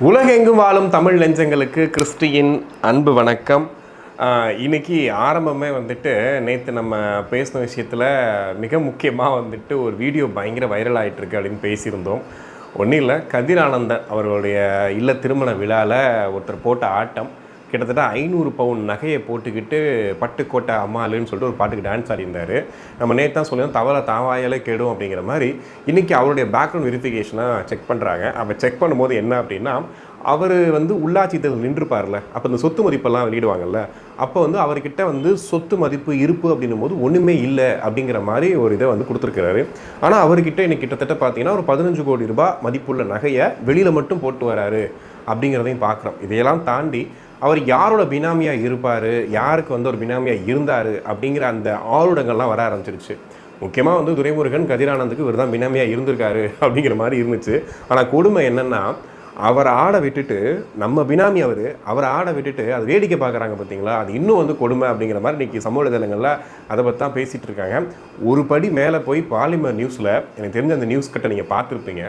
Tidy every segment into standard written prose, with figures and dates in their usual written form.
உலகெங்கும் வாழும் தமிழ் நெஞ்சங்களுக்கு கிறிஸ்டியின் அன்பு வணக்கம். இன்னைக்கு ஆரம்பமே வந்துட்டு நேற்று நம்ம பேசின விஷயத்தில் மிக முக்கியமாக வந்துட்டு ஒரு வீடியோ பயங்கர வைரல் ஆகிட்டுருக்கு அப்படின்னு பேசியிருந்தோம். ஒன்றும் இல்லை, கதிர் ஆனந்தன் அவர்களுடைய இல்ல திருமண விழாவில் ஒருத்தர் போட்ட ஆட்டம் கிட்டத்தட்ட 500 பவுன் நகையை போட்டுக்கிட்டு பட்டுக்கோட்டை அம்மாளுன்னு சொல்லிட்டு ஒரு பாட்டுக்கு டான்ஸ் ஆடிருந்தார். நம்ம நேற்று தான் சொல்லியிருந்தோம், தவளை தாவாயாலே கெடும் அப்படிங்கிற மாதிரி. இன்றைக்கி அவருடைய பேக்ரவுண்ட் வெரிஃபிகேஷனாக செக் பண்ணுறாங்க. அப்போ செக் பண்ணும்போது என்ன அப்படின்னா, அவர் உள்ளாட்சி தேர்தல் நின்றுப்பார்ல, அப்போ இந்த சொத்து மதிப்பெல்லாம் வெளியிடுவாங்கல்ல, அப்போ அவர்கிட்ட சொத்து மதிப்பு இருப்பு அப்படின்னும் போது ஒன்றுமே இல்லை அப்படிங்கிற மாதிரி ஒரு இதை கொடுத்துருக்கிறாரு. ஆனால் அவர்கிட்ட இன்னைக்கு கிட்டத்தட்ட பார்த்தீங்கன்னா ஒரு 15 கோடி ரூபாய் மதிப்புள்ள நகையை வெளியில் மட்டும் போட்டு வராரு அப்படிங்கிறதையும் பார்க்குறோம். இதையெல்லாம் தாண்டி அவர் யாரோட பினாமியாக இருப்பார், யாருக்கு ஒரு பினாமியாக இருந்தார் அப்படிங்கிற அந்த ஆளுடங்கள்லாம் வர ஆரம்பிச்சிருச்சு. முக்கியமாக துரைமுருகன் கதிரானந்துக்கு இவர் தான் பினாமியாக இருந்திருக்காரு அப்படிங்கிற மாதிரி இருந்துச்சு. ஆனால் கொடுமை என்னென்னா, அவரை ஆட விட்டுட்டு நம்ம பினாமி அவரை ஆட விட்டுட்டு அது வேடிக்கை பார்க்குறாங்க பார்த்தீங்களா, அது இன்னும் கொடுமை அப்படிங்கிற மாதிரி இன்றைக்கி சமூக வலைதளங்களில் அதை பற்றி தான் பேசிகிட்டு இருக்காங்க. ஒரு படி மேலே போய் பாலிமர் நியூஸில் எனக்கு தெரிஞ்ச அந்த நியூஸ் கட்டை நீங்கள் பார்த்துருப்பீங்க,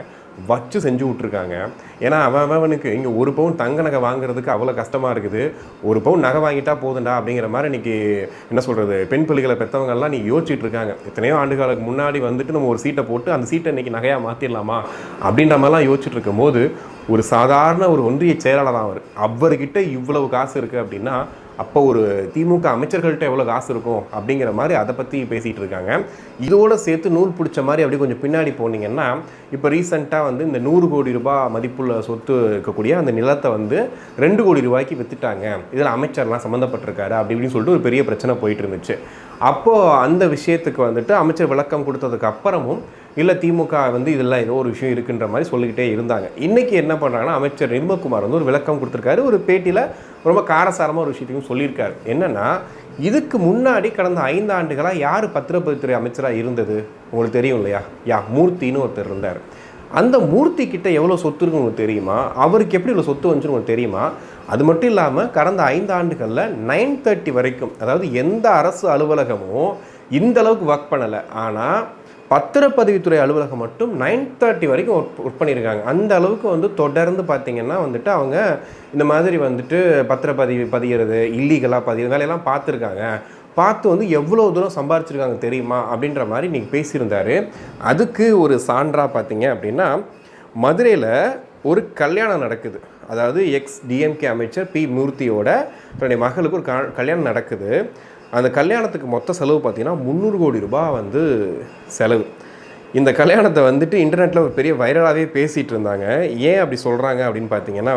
வச்சு செஞ்சு விட்ருக்காங்க. ஏன்னா அவனுக்கு இங்கே 1 பவுன் தங்க நகை வாங்குறதுக்கு அவ்வளோ கஷ்டமாக இருக்குது. 1 பவுன் நகை வாங்கிட்டா போதுண்டா அப்படிங்கிற மாதிரி இன்றைக்கி என்ன சொல்கிறது, பெண் பிள்ளைகளை பெற்றவங்கள்லாம் நீங்கள் யோசிச்சுட்டு இருக்காங்க. எத்தனையோ ஆண்டுகளுக்கு முன்னாடி நம்ம ஒரு சீட்டை போட்டு அந்த சீட்டை இன்றைக்கி நகையாக மாற்றிடலாமா அப்படின்ற மாதிரிலாம் யோசிச்சுட்டு இருக்கும் போது, ஒரு சாதாரண ஒரு ஒன்றிய செயலாளர் தான் அவர்கிட்ட இவ்வளவு காசு இருக்குது அப்படின்னா, அப்போ ஒரு திமுக அமைச்சர்கள்ட்ட எவ்வளோ காசு இருக்கும் அப்படிங்கிற மாதிரி அதை பற்றி பேசிகிட்டு இருக்காங்க. இதோடு சேர்த்து நூல் பிடிச்ச மாதிரி அப்படியே கொஞ்சம் பின்னாடி போனீங்கன்னா, இப்போ ரீசெண்டாக இந்த 100 கோடி ரூபாய் மதிப்புள்ள சொத்து இருக்கக்கூடிய அந்த நிலத்தை 2 கோடி ரூபாய்க்கு விற்றுட்டாங்க, இதில் அமைச்சர்லாம் சம்மந்தப்பட்டிருக்காரு அப்படி இப்படின்னு சொல்லிட்டு ஒரு பெரிய பிரச்சனை போயிட்டு இருந்துச்சு. அப்போது அந்த விஷயத்துக்கு அமைச்சர் விளக்கம் கொடுத்ததுக்கு அப்புறமும் இல்லை திமுக இதெல்லாம் ஏதோ ஒரு விஷயம் இருக்குன்ற மாதிரி சொல்லிக்கிட்டே இருந்தாங்க. இன்றைக்கி என்ன பண்ணுறாங்கன்னா, அமைச்சர் நிர்மல்குமார் ஒரு விளக்கம் கொடுத்துருக்காரு. ஒரு பேட்டியில் ரொம்ப காரசாரமாக ஒரு விஷயத்தையும் சொல்லியிருக்காரு. என்னென்னா, இதுக்கு முன்னாடி கடந்த 5 ஆண்டுகளாக யார் பத்திரப்பதிவுத்துறை அமைச்சராக இருந்தது உங்களுக்கு தெரியும் இல்லையா? மூர்த்தின்னு ஒருத்தர் இருந்தார். அந்த மூர்த்தி கிட்ட எவ்வளோ சொத்து இருக்குன்னு உங்களுக்கு தெரியுமா? அவருக்கு எப்படி இவ்வளோ சொத்து வந்துச்சுன்னு உங்களுக்கு தெரியுமா? அது மட்டும் இல்லாமல் கடந்த 5 ஆண்டுகளில் 930 வரைக்கும், அதாவது எந்த அரசு அலுவலகமும் இந்த அளவுக்கு ஒர்க் பண்ணலை. ஆனால் பத்திரப்பதிவுத்துறை அலுவலகம் மட்டும் 930 வரைக்கும் ஒர்க் பண்ணியிருக்காங்க. அந்த அளவுக்கு தொடர்ந்து பார்த்திங்கன்னா அவங்க இந்த மாதிரி பதிகிறது இல்லீகலாக பதிகிற வேலையெல்லாம் பார்த்துருக்காங்க. பார்த்து எவ்வளோ தூரம் சம்பாரிச்சிருக்காங்க தெரியுமா அப்படின்ற மாதிரி இன்றைக்கி பேசியிருந்தார். அதுக்கு ஒரு சான்றாக பார்த்தீங்க அப்படின்னா, மதுரையில் ஒரு கல்யாணம் நடக்குது. அதாவது டிஎம்கே அமைச்சர் பி மூர்த்தியோட தன்னுடைய மகளுக்கு ஒரு கல்யாணம் நடக்குது. அந்த கல்யாணத்துக்கு மொத்த செலவு பார்த்திங்கன்னா 300 கோடி ரூபாய் செலவு. இந்த கல்யாணத்தை இன்டர்நெட்டில் ஒரு பெரிய வைரலாகவே பேசிகிட்டு இருந்தாங்க. ஏன் அப்படி சொல்கிறாங்க அப்படின்னு பார்த்தீங்கன்னா,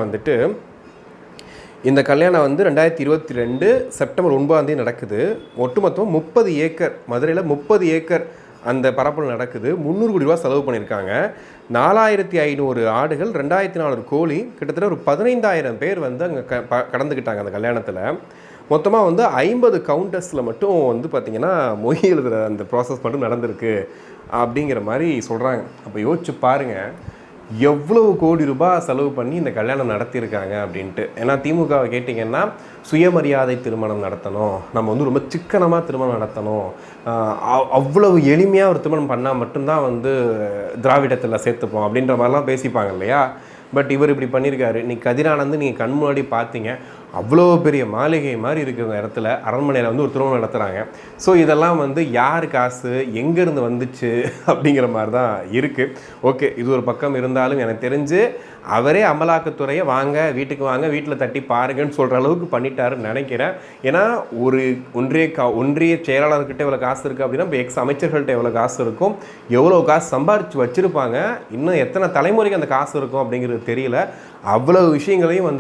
இந்த கல்யாணம் 2022 செப்டம்பர் 9 நடக்குது. ஒட்டுமொத்தம் 30 ஏக்கர், மதுரையில் 30 ஏக்கர் அந்த பரப்பில் நடக்குது. 300 கோடி ரூபா செலவு பண்ணியிருக்காங்க. 4500 ஆடுகள், 2400 கோழி, கிட்டத்தட்ட ஒரு 15000 பேர் அங்கே கடந்துக்கிட்டாங்க அந்த கல்யாணத்தில். மொத்தமாக 50 கவுண்டர்ஸில் மட்டும் பார்த்திங்கன்னா மொய் எழுதுகிற அந்த ப்ராசஸ் மட்டும் நடந்திருக்கு அப்படிங்கிற மாதிரி சொல்கிறாங்க. அப்போ யோசிச்சு பாருங்கள், எவ்வளவு கோடி ரூபாய் செலவு பண்ணி இந்த கல்யாணம் நடத்தியிருக்காங்க அப்படின்ட்டு. ஏன்னா திமுகவை கேட்டிங்கன்னா, சுயமரியாதை திருமணம் நடத்தணும், நம்ம ரொம்ப சிக்கனமாக திருமணம் நடத்தணும், அவ்வளவு எளிமையாக ஒரு திருமணம் பண்ணால் மட்டும்தான் திராவிடத்தில் சேர்த்துப்போம் அப்படின்ற மாதிரிலாம் பேசிப்பாங்க இல்லையா? பட் இவர் இப்படி பண்ணியிருக்காரு. இன்னைக்கு கதிரானந்து நீங்கள் கண் முன்னாடி பார்த்தீங்க, அவ்வளோ பெரிய மாளிகை மாதிரி இருக்கிற இடத்துல அரண்மனையில் ஒரு திருமணம் நடத்துகிறாங்க. ஸோ இதெல்லாம் யார் காசு, எங்கேருந்து வந்துச்சு அப்படிங்கிற மாதிரி தான் இருக்குது. ஓகே, இது ஒரு பக்கம் இருந்தாலும் எனக்கு தெரிஞ்சு அவரே அமலாக்கத்துறையை வாங்க வீட்டுக்கு வாங்க, வீட்டில் தட்டி பாருங்கன்னு சொல்கிற அளவுக்கு பண்ணிட்டாருன்னு நினைக்கிறேன். ஏன்னா ஒரு ஒன்றிய செயலாளர்கிட்ட எவ்வளோ காசு இருக்குது அப்படின்னா, இப்போ எக்ஸ் அமைச்சர்கள்ட்ட எவ்வளோ காசு இருக்கும், எவ்வளோ காசு சம்பாரித்து வச்சுருப்பாங்க, இன்னும் எத்தனை தலைமுறைக்கு அந்த காசு இருக்கும் அப்படிங்கிறது தெரியல. அவ்வளோ விஷயங்களையும்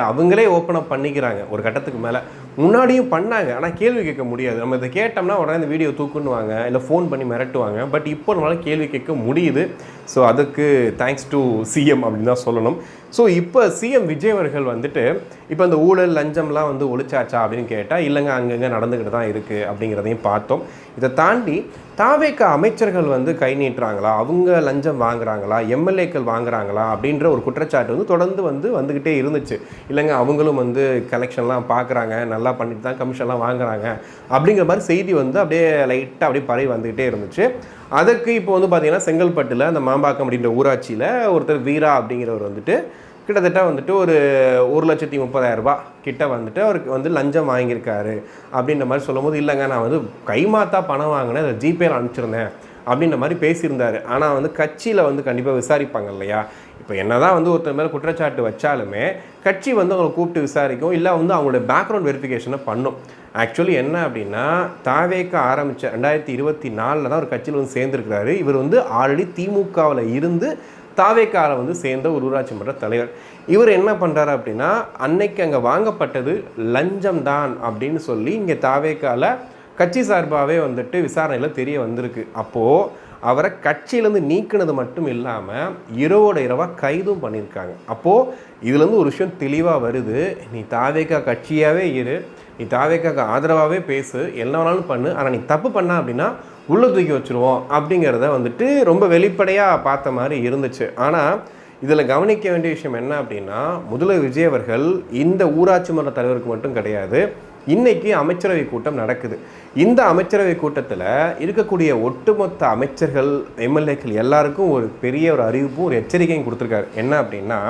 அவங்களே ஓப்பன் அப் பண்ணிக்கிறாங்க ஒரு கட்டத்துக்கு மேலே. முன்னாடியும் பண்ணாங்க, ஆனால் கேள்வி கேட்க முடியாது. நம்ம இதை கேட்டோம்னா உடனே இந்த வீடியோ தூக்குன்னுவாங்க, இல்லை ஃபோன் பண்ணி மிரட்டுவாங்க. பட் இப்போ நம்மளால் கேள்வி கேட்க முடியுது. ஸோ அதுக்கு தேங்க்ஸ் டு சிஎம் அப்படின்னு தான் சொல்லணும். ஸோ இப்போ சிஎம் விஜய் அவர்கள் இப்போ இந்த ஊழல் லஞ்சம்லாம் ஒழிச்சாச்சா அப்படின்னு கேட்டால், இல்லைங்க அங்கங்கே நடந்துக்கிட்டு தான் இருக்குது அப்படிங்கிறதையும் பார்த்தோம். இதை தாண்டி தாவேக அமைச்சர்கள் கை நீட்டுறாங்களா, அவங்க லஞ்சம் வாங்குறாங்களா, எம்எல்ஏக்கள் வாங்குறாங்களா அப்படின்ற ஒரு குற்றச்சாட்டு தொடர்ந்து வந்துக்கிட்டே இருந்துச்சு. இல்லைங்க அவங்களும் கலெக்ஷன்லாம் பார்க்குறாங்க, நல்லா பண்ணிட்டு தான் கமிஷன்லாம் வாங்குறாங்க அப்படிங்கிற மாதிரி செய்தி அப்படியே லைட்டாக அப்படியே பரவி வந்துக்கிட்டே இருந்துச்சு. அதுக்கு இப்போ பார்த்தீங்கன்னா செங்கல்பட்டில் அந்த மாம்பாக்கம் அப்படின்ற ஊராட்சியில் ஒருத்தர் வீரா அப்படிங்கிறவர் கிட்டத்தட்ட வந்துட்டு ஒரு 1,30,000 ரூபாய் கிட்ட வந்துட்டு அவருக்கு வந்து லஞ்சம் வாங்கியிருக்காரு அப்படின்ற மாதிரி சொல்லும்போது, இல்லைங்க நான் வந்து கைமாத்தா பணம் வாங்கினேன், அதை ஜிபேல அனுப்பிச்சிருந்தேன் அப்படின்ற மாதிரி பேசியிருந்தார். ஆனால் வந்து கட்சியில் வந்து கண்டிப்பாக விசாரிப்பாங்க இல்லையா? இப்போ என்ன தான் வந்து ஒருத்தர் மேலே குற்றச்சாட்டு வச்சாலுமே கட்சி வந்து அவங்களை கூப்பிட்டு விசாரிக்கும், இல்லை வந்து அவங்களோட பேக்ரவுண்ட் வெரிஃபிகேஷனை பண்ணும். ஆக்சுவலி என்ன அப்படின்னா, தாவேக்க ஆரம்பித்த 2024 தான் ஒரு கட்சியில் வந்து சேர்ந்துருக்கிறாரு. இவர் வந்து ஆல்ரெடி திமுகவில் இருந்து தாவேக்காவில் வந்து சேர்ந்த ஒரு ஊராட்சி மன்ற தலைவர். இவர் என்ன பண்ணுறாரு அப்படின்னா, அன்னைக்கு அங்கே வாங்கப்பட்டது லஞ்சம் தான் அப்படின்னு சொல்லி இங்கே தாவேக்காவில் கட்சி சார்பாகவே வந்துட்டு விசாரணையில் தெரிய வந்திருக்கு. அப்போது அவரை கட்சியிலேருந்து நீக்கினது மட்டும் இல்லாமல் இரவோட இரவாக கைதும் பண்ணியிருக்காங்க. அப்போது இதுலேருந்து ஒரு விஷயம் தெளிவாக வருது, நீ தாவேக்கா கட்சியாகவே இரு, நீ தாவேக்காக்கு ஆதரவாகவே பேசு, என்ன வேணாலும் பண்ணு, ஆனால் நீ தப்பு பண்ண அப்படின்னா உள்ளே தூக்கி வச்சுருவோம் அப்படிங்கிறத வந்துட்டு ரொம்ப வெளிப்படையாக பார்த்த மாதிரி இருந்துச்சு. ஆனால் இதில் கவனிக்க வேண்டிய விஷயம் என்ன அப்படின்னா, முதல்வர் விஜய் அவர்கள் இந்த ஊராட்சி மன்ற தலைவருக்கு மட்டும் கிடையாது, இன்னைக்கு அமைச்சரவை கூட்டம் நடக்குது. இந்த அமைச்சரவை கூட்டத்தில் இருக்கக்கூடிய ஒட்டுமொத்த அமைச்சர்கள், எம்எல்ஏக்கள் எல்லாருக்கும் ஒரு பெரிய ஒரு அறிவிப்பும் ஒரு எச்சரிக்கையும் கொடுத்துருக்காரு. என்ன அப்படின்னா,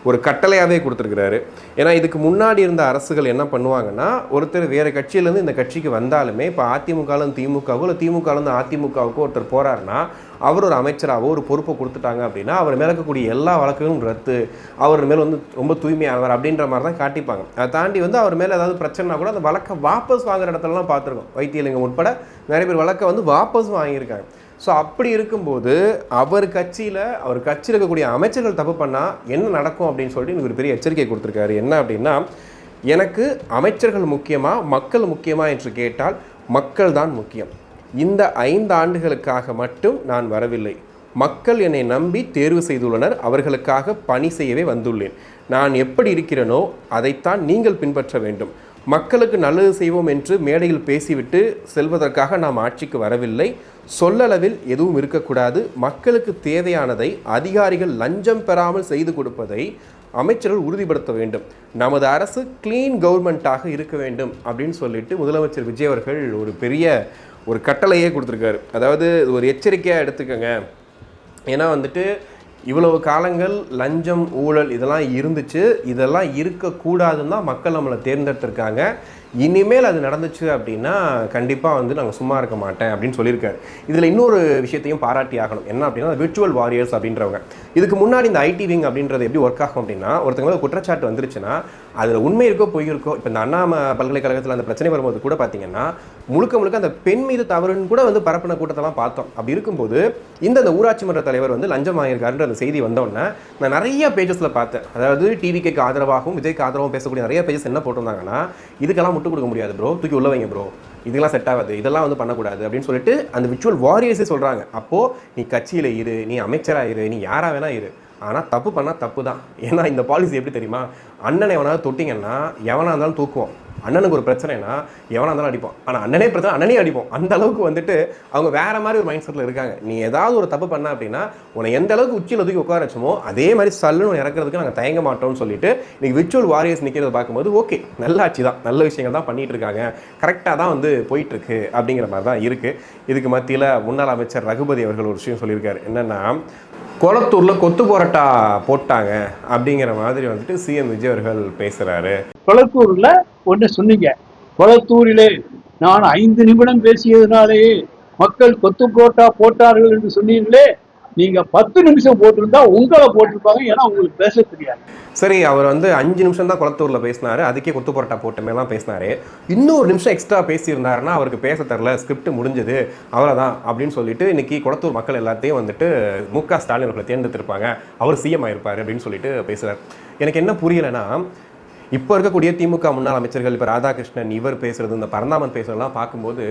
ஒரு கட்டளையாகவே கொடுத்துருக்கிறாரு. ஏன்னா இதுக்கு முன்னாடி இருந்த அரசுகள் என்ன பண்ணுவாங்கன்னா, ஒருத்தர் வேறு கட்சியிலேருந்து இந்த கட்சிக்கு வந்தாலுமே, இப்போ அதிமுகலேருந்து திமுகவோ இல்லை திமுகலேருந்து அதிமுகவுக்கோ ஒருத்தர் போகிறாருன்னா, அவர் ஒரு அமைச்சராகவோ ஒரு பொறுப்பை கொடுத்துட்டாங்க அப்படின்னா அவர் மேலே இருக்கக்கூடிய எல்லா வழக்குகளும் ரத்து, அவர் மேலே வந்து ரொம்ப தூய்மையானவர் அப்படின்ற மாதிரி தான் காட்டிப்பாங்க. அதை தாண்டி வந்து அவர் மேலே ஏதாவது பிரச்சனைனா கூட அந்த வழக்கை வாபஸ் வாங்குற இடத்துலலாம் பார்த்துருக்கோம். வைத்தியலிங்கம் உட்பட நிறைய பேர் வழக்கை வந்து வாபஸ் வாங்கியிருக்காங்க. ஸோ அப்படி இருக்கும்போது அவர் கட்சியில் இருக்கக்கூடிய அமைச்சர்கள் தப்பு பண்ணால் என்ன நடக்கும் அப்படின்னு சொல்லிட்டு எனக்கு ஒரு பெரிய எச்சரிக்கை கொடுத்துருக்காரு. என்ன அப்படின்னா, எனக்கு அமைச்சர்கள் முக்கியமா மக்கள் முக்கியமா என்று கேட்டால் மக்கள் தான் முக்கியம். இந்த 5 ஆண்டுகளுக்காக மட்டும் நான் வரவில்லை, மக்கள் என்னை நம்பி தேர்வு செய்துள்ளனர், அவர்களுக்காக பணி செய்யவே வந்துள்ளேன். நான் எப்படி இருக்கிறேனோ அதைத்தான் நீங்கள் பின்பற்ற வேண்டும். மக்களுக்கு நல்லது செய்வோம் என்று மேடையில் பேசிவிட்டு செல்வதற்காக நாம் ஆட்சிக்கு வரவில்லை. சொல்லளவில் எதுவும் இருக்கக்கூடாது. மக்களுக்கு தேவையானதை அதிகாரிகள் லஞ்சம் பெறாமல் செய்து கொடுப்பதை அமைச்சர்கள் உறுதிப்படுத்த வேண்டும். நமது அரசு கிளீன் கவர்மெண்ட்டாக இருக்க வேண்டும் அப்படின்னு சொல்லிட்டு முதலமைச்சர் விஜய் அவர்கள் ஒரு பெரிய ஒரு கட்டளையே கொடுத்துருக்காரு. அதாவது ஒரு எச்சரிக்கையாக எடுத்துக்கோங்க. ஏன்னா வந்துட்டு இவ்வளவு காலங்கள் லஞ்சம் ஊழல் இதெல்லாம் இருந்துச்சு, இதெல்லாம் இருக்கக்கூடாதுன்னு தான் மக்கள் நம்மளை தேர்ந்தெடுத்திருக்காங்க. இனிமேல் அது நடந்துச்சு அப்படின்னா கண்டிப்பாக வந்து நாங்கள் சும்மா இருக்க மாட்டேன் அப்படின்னு சொல்லியிருக்காரு. இதில் இன்னொரு விஷயத்தையும் பாராட்டி ஆகணும். என்ன அப்படின்னா, விர்ச்சுவல் வாரியர்ஸ் அப்படின்றவங்க. இதுக்கு முன்னாடி இந்த ஐடி விங் அப்படின்றது எப்படி ஒர்க் ஆகும் அப்படின்னா, ஒருத்தங்க மேலே குற்றச்சாட்டு வந்துருச்சுன்னா அதில் உண்மை இருக்கோ பொய் இருக்கோ, இப்போ இந்த அண்ணா பல்கலைக்கழகத்தில் அந்த பிரச்சனை வரும்போது கூட பார்த்தீங்கன்னா முழுக்க அந்த பெண் மீது தவறுன்னு கூட வந்து பரப்பின கூட்டத்தெல்லாம் பார்த்தோம். அப்படி இருக்கும்போது இந்த ஊராட்சி மன்ற தலைவர் வந்து லஞ்சம் வாங்கியிருக்காருன்ற அந்த செய்தி வந்தோடனே நான் நிறைய பேஜஸில் பார்த்தேன். அதாவது டிவிக்கு ஆதரவாகவும் விஜய்க்கு ஆதரவாகவும் பேசக்கூடிய நிறைய பேஜஸ் என்ன போட்டிருந்தாங்கன்னா, இதுக்கெல்லாம் முட்டு கொடுக்க முடியாது ப்ரோ, தூக்கி உள்ள வைங்க ப்ரோ, இதெல்லாம் செட் ஆகாது, இதெல்லாம் வந்து பண்ணக்கூடாது அப்படின்னு சொல்லிட்டு அந்த விர்ச்சுவல் வாரியர்ஸே சொல்கிறாங்க. அப்போது நீ கட்சியில் இரு, நீ அமைச்சராக இரு, நீ யாராக வேணா இரு, ஆனால் தப்பு பண்ணால் தப்பு தான். ஏன்னா இந்த பாலிசி எப்படி தெரியுமா, அண்ணனை எவனாவது தொட்டிங்கன்னா எவனாக இருந்தாலும் தூக்குவோம், அண்ணனுக்கு ஒரு பிரச்சனைனா எவனாக இருந்தாலும் அடிப்போம், ஆனால் அண்ணனே பிரச்சனை அண்ணனே அடிப்போம். அந்த அளவுக்கு வந்துட்டு அவங்க வேறு மாதிரி ஒரு மைண்ட் செட்டில் இருக்காங்க. நீ ஏதாவது ஒரு தப்பு பண்ண அப்படின்னா உன்னை எந்த அளவுக்கு உச்சியில் தூக்கி உட்கார வச்சோமோ அதே மாதிரி சல்லுன்னு இறக்குறதுக்கு நாங்கள் தயங்க மாட்டோம்னு சொல்லிட்டு இன்னைக்கு விர்ச்சுவல் வாரியர்ஸ் நிற்கிறத பார்க்கும்போது ஓகே, நல்ல ஆட்சி தான், நல்ல விஷயங்கள் தான் பண்ணிகிட்டு இருக்காங்க, கரெக்டாக தான் வந்து போயிட்டுருக்கு அப்படிங்கிற மாதிரி தான் இருக்குது. இதுக்கு மத்தியில் முன்னாள் அமைச்சர் ரகுபதி அவர்கள் ஒரு விஷயம் சொல்லியிருக்காரு. என்னென்னா, கொளத்தூரில் கொத்து போராட்டா போட்டாங்க அப்படிங்கிற மாதிரி வந்துட்டு சிஎம் விஜய் அவர்கள் பேசுகிறாரு. கொளத்தூரில் ஒன்று சொன்னீங்க, கொளத்தூரிலே நான் 5 நிமிடம் பேசியதுனாலேயே மக்கள் கொத்து புரோட்டா போட்டார்கள் என்று சொன்னீங்களே, நீங்க 10 நிமிஷம் போட்டிருந்தா உங்களை போட்டிருப்பாங்க, ஏன்னா உங்களுக்கு பேச தெரியாது. சரி, அவர் வந்து 5 நிமிஷம் தான் குளத்தூரில் பேசினாரு, அதுக்கே கொத்து புரோட்டா போட்டமேலாம் பேசினாரு. இன்னொரு நிமிஷம் எக்ஸ்ட்ரா பேசியிருந்தாருன்னா அவருக்கு பேச தரல, ஸ்கிரிப்ட் முடிஞ்சது அவ்வளோதான் அப்படின்னு சொல்லிட்டு இன்னைக்கு குளத்தூர் மக்கள் எல்லாத்தையும் வந்துட்டு முக ஸ்டாலின் அவர்களை தேர்ந்தெடுத்திருப்பாங்க, அவர் சிஎம் ஆயிருப்பாரு அப்படின்னு சொல்லிட்டு பேசுகிறார். எனக்கு என்ன புரியலைன்னா, இப்போ இருக்கக்கூடிய திமுக முன்னாள் அமைச்சர்கள், இப்போ ராதாகிருஷ்ணன் இவர் பேசுகிறது, இந்த பரந்தாமன் பேசுறதெல்லாம் பார்க்கும்போது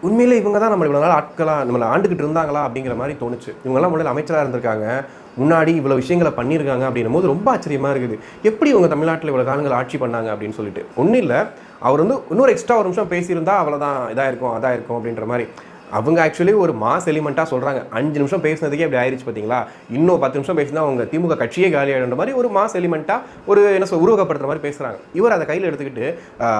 உண்மையிலே இவங்க தான் நம்ம இவ்வளோ நாள் ஆட்களாக நம்மளை ஆண்டுகிட்டு இருந்தாங்களா அப்படிங்கிற மாதிரி தோணுச்சு. இவங்கெல்லாம் முன்னாடி அமைச்சராக இருந்திருக்காங்க, முன்னாடி இவ்வளோ விஷயங்களை பண்ணியிருக்காங்க அப்படின்னும் போது ரொம்ப ஆச்சரியமாக இருக்குது. எப்படி இவங்க தமிழ்நாட்டில் இவ்வளோ காலங்கள் ஆட்சி பண்ணாங்க அப்படின்னு சொல்லிட்டு. ஒன்றும் இல்லை, அவர் வந்து இன்னொரு எக்ஸ்ட்ரா ஒரு நிமிஷம் பேசியிருந்தா அவ்வளோதான், இதாக இருக்கும் அதாக இருக்கும் அப்படின்ற மாதிரி. அவங்க ஆக்சுவலி ஒரு மாஸ் எலிமெண்ட்டாக சொல்கிறாங்க. 5 நிமிஷம் பேசினதுக்கே அப்படி ஆயிடுச்சு பார்த்தீங்களா, இன்னும் 10 நிமிஷம் பேசினா அவங்க திமுக கட்சியே காலி ஆகிடுற மாதிரி ஒரு மாஸ் எலிமெண்ட்டாக ஒரு என்ன உருவகப்படுத்துற மாதிரி பேசுகிறாங்க. இவர் அதை கையில் எடுத்துக்கிட்டு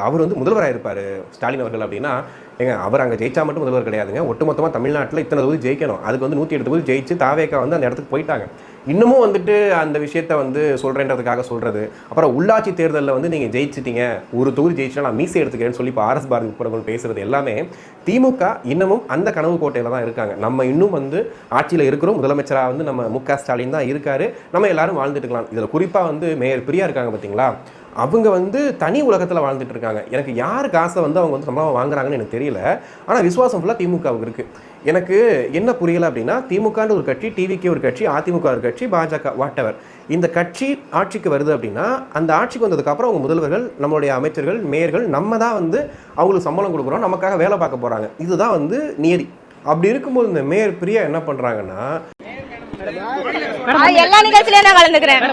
அவர் வந்து முதல்வராக இருப்பார் ஸ்டாலின் அவர்கள் அப்படின்னா, ஏங்க அவர் அங்கே ஜெயிச்சா மட்டும் முதல்வர் கிடையாதுங்க, ஒட்டுமொத்தமாக தமிழ்நாட்டில் இத்தனை தொகுதி ஜெயிக்கணும், அதுக்கு வந்து 108 தொகுதி ஜெயிச்சு தாவேக்கா வந்து அந்த இடத்துக்கு போயிட்டாங்க. இன்னமும் வந்துட்டு அந்த விஷயத்த வந்து சொல்கிறேன்றதுக்காக சொல்கிறது. அப்புறம் உள்ளாட்சி தேர்தலில் வந்து நீங்கள் ஜெயிச்சிட்டீங்க, ஒரு தொகுதி ஜெயிச்சுட்டா நான் மீசை எடுத்துக்கிறேன்னு சொல்லி இப்போ ஆர்எஸ் பாரதி புறவங்க பேசுகிறது எல்லாமே திமுக இன்னமும் அந்த கனவு கோட்டையில் தான் இருக்காங்க. நம்ம இன்னும் வந்து ஆட்சியில் இருக்கிறோம், முதலமைச்சராக வந்து நம்ம மு க ஸ்டாலின் தான் இருக்காரு, நம்ம எல்லாரும் வாழ்ந்துட்டுக்கலாம். இதில் குறிப்பாக வந்து மேயர் பிரியா இருக்காங்க பார்த்தீங்களா, அவங்க வந்து தனி உலகத்தில் வாழ்ந்துட்டு இருக்காங்க. எனக்கு யார் காசை வந்து அவங்க வந்து சம்பளம் வாங்குறாங்கன்னு எனக்கு தெரியல. ஆனால் விசுவாசம் ஃபுல்லாக திமுகவுக்கு இருக்குது. எனக்கு என்ன புரியலை அப்படின்னா, திமுகன்ற ஒரு கட்சி, டிவிக்கு ஒரு கட்சி, அதிமுக ஒரு கட்சி, பாஜக வாட்டவர், இந்த கட்சி ஆட்சிக்கு வருது அப்படின்னா அந்த ஆட்சிக்கு வந்ததுக்கப்புறம் அவங்க முதல்வர்கள், நம்மளுடைய அமைச்சர்கள், மேயர்கள் நம்ம தான் வந்து அவங்களுக்கு சம்பளம் கொடுக்குறோம், நமக்காக வேலை பார்க்க போகிறாங்க. இதுதான் வந்து நியதி. அப்படி இருக்கும்போது இந்த மேயர் பிரியா என்ன பண்ணுறாங்கன்னா, எல்லா நிகழ்ச்சியிலும் நான் கலந்துக்கிறேன்.